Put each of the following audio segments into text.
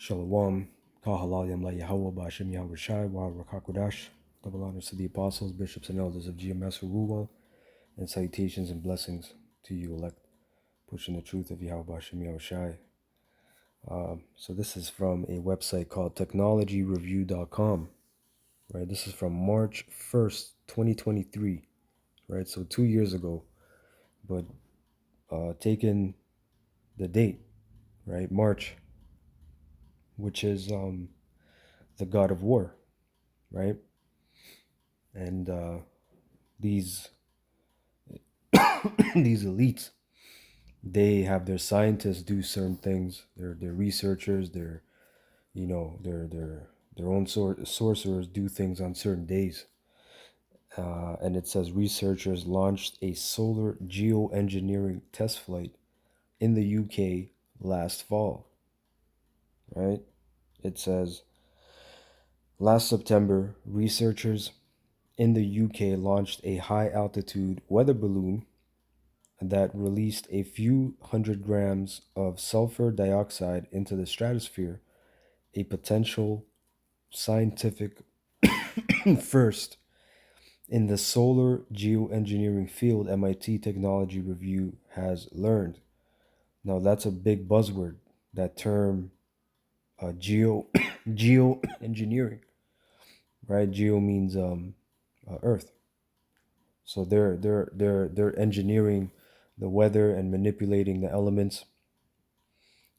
Shalom, Kahalal Yamla Yahweh Bashim Yahweh Shai, Wa Rakakodash. Double honors to the apostles, bishops, and elders of GMS Ruwal, and salutations and blessings to you elect, pushing the truth of Yahweh Bashim Yahweh Shai. So this is from a website called technologyreview.com, right? This is from March 1st, 2023, right? So 2 years ago, but taking the date, right? March, which is the god of war, right? And these these elites, they have their scientists do certain things. They're researchers. They're their own sorcerers do things on certain days. And it says researchers launched a solar geoengineering test flight in the UK last fall. Right? It says last September, researchers in the UK launched a high altitude weather balloon that released a few hundred grams of sulfur dioxide into the stratosphere, a potential scientific first in the solar geoengineering field, MIT Technology Review has learned. Now that's a big buzzword, that term, geoengineering, right? Geo means earth. So they're engineering the weather and manipulating the elements,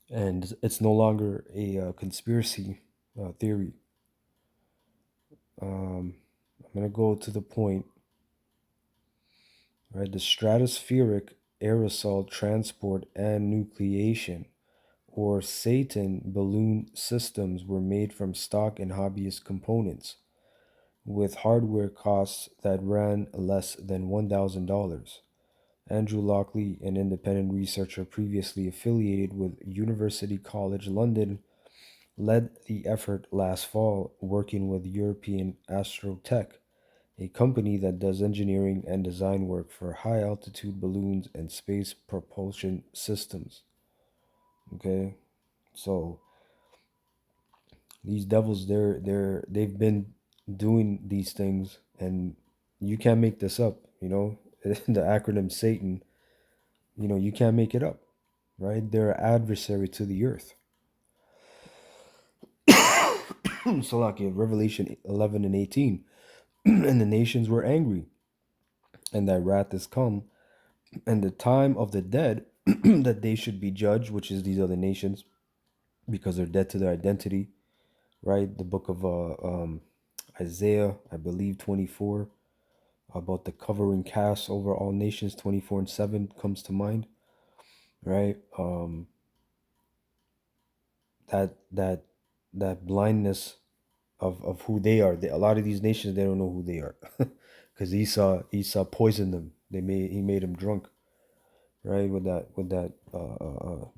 and it's no longer a conspiracy theory. I'm gonna go to the point. Right, the stratospheric aerosol transport and nucleation, or S.A.T.A.N balloon systems, were made from stock and hobbyist components, with hardware costs that ran less than $1,000. Andrew Lockley, an independent researcher previously affiliated with University College London, led the effort last fall, working with European Astrotech, a company that does engineering and design work for high-altitude balloons and space propulsion systems. Okay, so these devils, they've been doing these things, and you can't make this up. The acronym S.A.T.A.N. You can't make it up, right? They're an adversary to the earth. Salakia, Revelation 11 and 18. And the nations were angry, and thy wrath is come, and the time of the dead that they should be judged, which is these other nations, because they're dead to their identity, right? The book of Isaiah, I believe 24, about the covering cast over all nations, 24 and 7 comes to mind, right? That blindness of who they are. A lot of these nations, they don't know who they are, because Esau poisoned them. He made them drunk, right? With that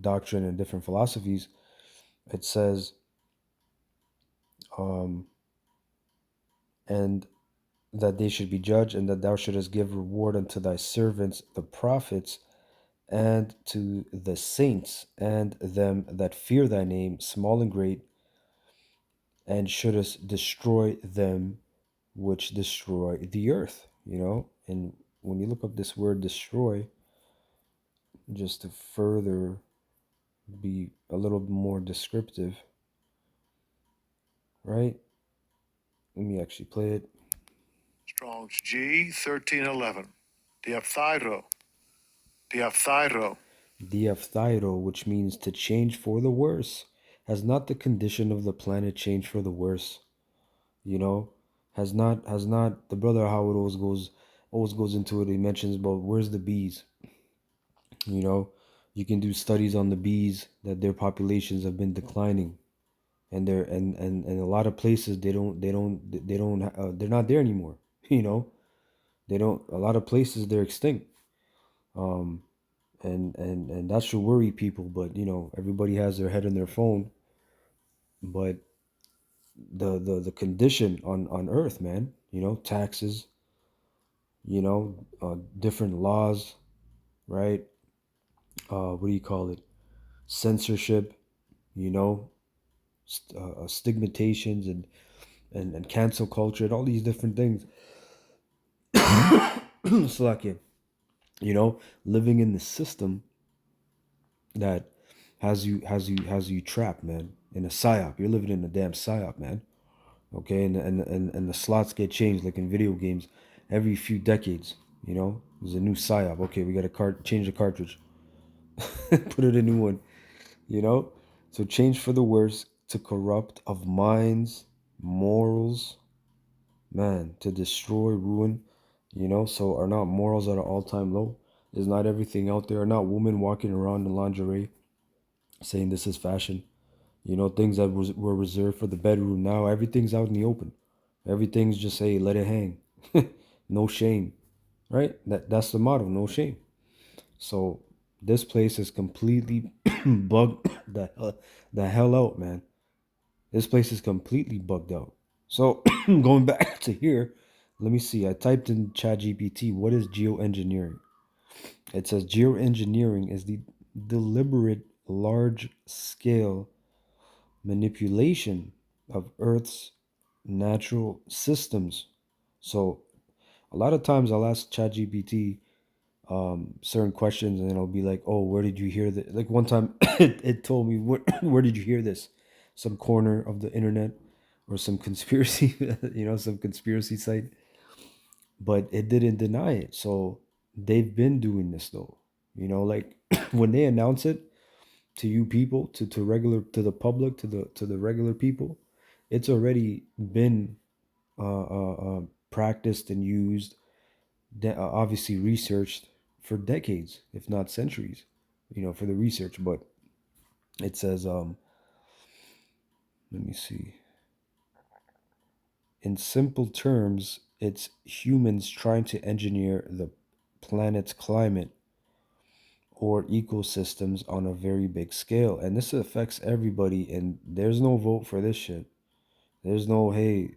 doctrine and different philosophies. It says, and that they should be judged, and that thou shouldest give reward unto thy servants the prophets, and to the saints, and them that fear thy name, small and great, and shouldest destroy them which destroy the earth. And when you look up this word destroy, just to further be a little more descriptive, right? Let me actually play it. Strong's G 1311. Diaphthyro. Diaphthyro. Diaphthyro, which means to change for the worse. Has not the condition of the planet changed for the worse? Has not the brother Howard always goes into it. He mentions about where's the bees. You can do studies on the bees, that their populations have been declining, and and a lot of places they're not there anymore. They don't, a lot of places they're extinct. And that should worry people, but everybody has their head in their phone. But the condition on earth, man, taxes, different laws, right? What do you call it? Censorship, you know, stigmatizations and cancel culture and all these different things. Slack, living in the system that has you trapped, man, in a psyop. You're living in a damn psyop, man. Okay, and the slots get changed like in video games every few decades. There's a new psyop. Okay, we got to change the cartridge, put it a new one. You know, so change for the worse to corrupt of minds, morals, man, to destroy, ruin. So are not morals at an all-time low? Is not everything out there? Are not women walking around in lingerie saying this is fashion? Things that were reserved for the bedroom, now everything's out in the open. Everything's just, hey, let it hang. No shame, right? That's the motto, no shame. So this place is completely bugged the hell out, man. This place is completely bugged out. So going back to here, let me see. I typed in ChatGPT, what is geoengineering? It says geoengineering is the deliberate large scale manipulation of Earth's natural systems. So a lot of times I'll ask ChatGPT certain questions, and it'll be like, "Oh, where did you hear that?" Like one time, it told me, "Where did you hear this? Some corner of the internet, or some conspiracy, some conspiracy site." But it didn't deny it. So they've been doing this though. Like when they announce it to you people, to the public, to the regular people, it's already been practiced and used, obviously researched for decades, if not centuries, for the research. But it says, let me see. In simple terms, it's humans trying to engineer the planet's climate or ecosystems on a very big scale. And this affects everybody, and there's no vote for this shit. There's no, hey,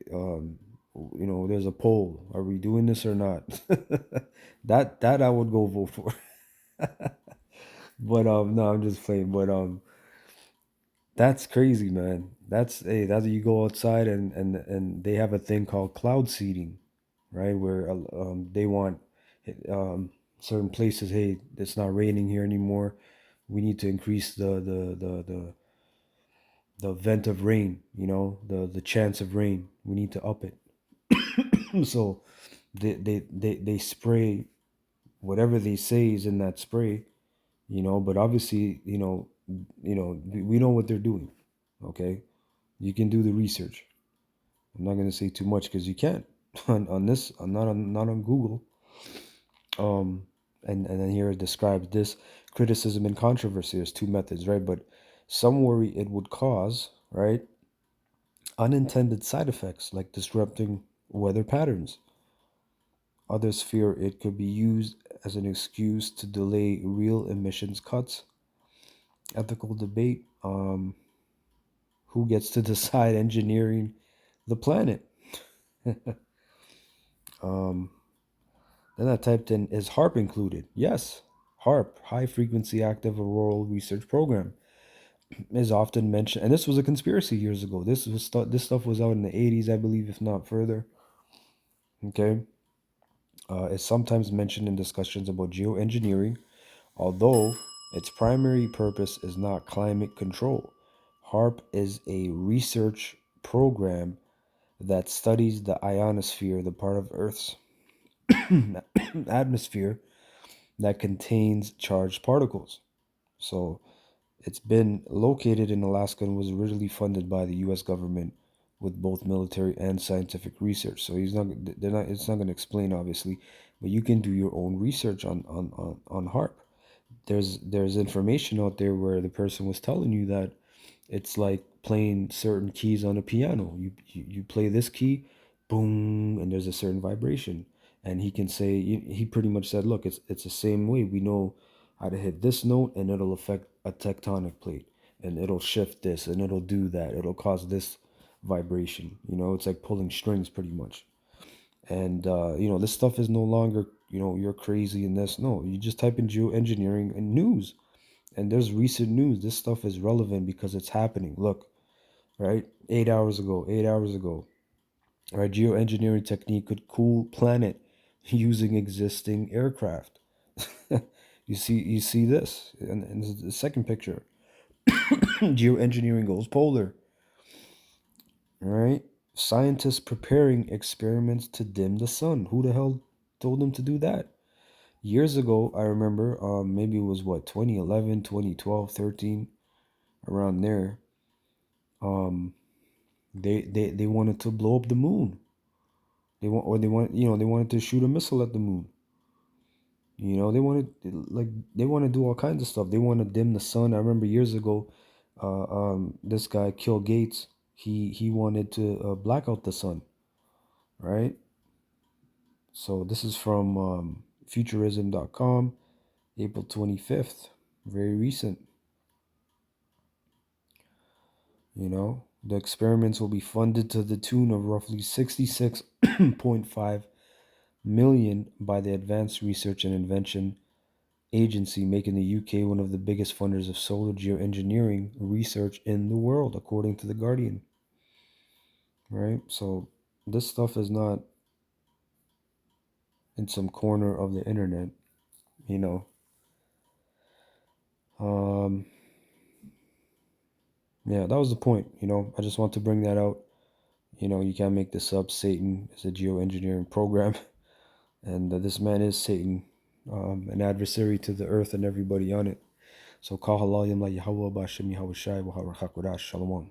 there's a poll. Are we doing this or not? That I would go vote for. But no, I'm just playing. But that's crazy, man. That's you go outside, and they have a thing called cloud seeding, right? Where they want um certain places. Hey, it's not raining here anymore. We need to increase the event of rain. The chance of rain. We need to up it. So they spray whatever they say is in that spray. But obviously, we know what they're doing. Okay, you can do the research. I'm not going to say too much because you can't on this. I'm not on Google. Um, and then here it describes this criticism and controversy. There's two methods, right? But some worry it would cause, right, unintended side effects like disrupting weather patterns. Others fear it could be used as an excuse to delay real emissions cuts. Ethical debate. Who gets to decide engineering the planet? um, then I typed in, is HARP included? Yes. HARP, High Frequency Active Auroral Research Program, is often mentioned, and this was a conspiracy years ago. This stuff was out in the 80s, I believe, if not further. Okay, it's sometimes mentioned in discussions about geoengineering, although its primary purpose is not climate control. HARP is a research program that studies the ionosphere, the part of Earth's atmosphere that contains charged particles. So it's been located in Alaska and was originally funded by the U.S. government with both military and scientific research. So he's not. They're not. It's not going to explain, obviously, but you can do your own research on HARP. There's information out there where the person was telling you that it's like playing certain keys on a piano. You play this key, boom, and there's a certain vibration. And he can say, he pretty much said, look, it's the same way. We know how to hit this note, and it'll affect a tectonic plate, and it'll shift this, and it'll do that. It'll cause this vibration. It's like pulling strings, pretty much. And this stuff is no longer, you're crazy in this. No, you just type in geoengineering and news, and there's recent news. This stuff is relevant because it's happening. Look, right? 8 hours ago, 8 hours ago. Right, geoengineering technique could cool planet using existing aircraft. You see this, and this is the second picture. Geoengineering goes polar. All right, scientists preparing experiments to dim the sun. Who the hell told them to do that? Years ago, I remember, maybe it was what, 2011, 2012, 13, around there. Um, they wanted to blow up the moon. They wanted to shoot a missile at the moon. They wanted, like, they want to do all kinds of stuff. They want to dim the sun. I remember years ago, this guy Kill Gates. He wanted to black out the sun, right? So this is from futurism.com, April 25th, very recent. The experiments will be funded to the tune of roughly 66.5 million by the Advanced Research and Invention Agency, making the UK one of the biggest funders of solar geoengineering research in the world, according to The Guardian. Right? So this stuff is not in some corner of the internet, you know. Um, yeah, that was the point. I just want to bring that out. You can't make this up. Satan is a geoengineering program, and this man is Satan, an adversary to the earth and everybody on it. So, Kahalayim la Yahweh Bashem Yahweh Shai Shalom.